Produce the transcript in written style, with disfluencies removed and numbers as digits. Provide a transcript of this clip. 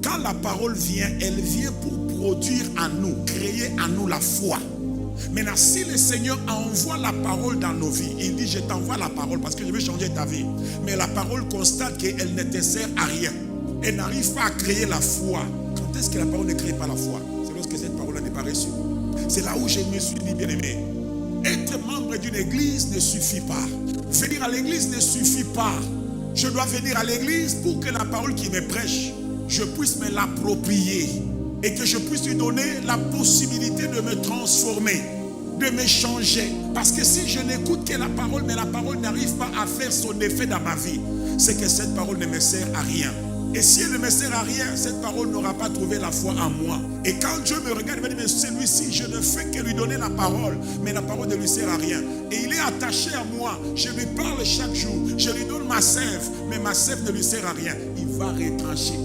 Quand la parole vient, elle vient pour produire en nous, créer en nous la foi. Maintenant, si le Seigneur envoie la parole dans nos vies, il dit, je t'envoie la parole parce que je vais changer ta vie. Mais la parole constate qu'elle ne te sert à rien. Elle n'arrive pas à créer la foi. Quand est-ce que la parole ne crée pas la foi? C'est lorsque cette parole n'est pas reçue. C'est là où je me suis dit, bien aimé, être membre d'une église ne suffit pas. Venir à l'église ne suffit pas. Je dois venir à l'église pour que la parole qui me prêche, je puisse me l'approprier. Et que je puisse lui donner la possibilité de me transformer, de me changer. Parce que si je n'écoute que la parole, mais la parole n'arrive pas à faire son effet dans ma vie, c'est que cette parole ne me sert à rien. Et si elle ne me sert à rien, cette parole n'aura pas trouvé la foi en moi. Et quand Dieu me regarde, il me dit, mais celui-ci, je ne fais que lui donner la parole, mais la parole ne lui sert à rien. Et il est attaché à moi. Je lui parle chaque jour. Je lui donne ma sève, mais ma sève ne lui sert à rien. Il va retrancher.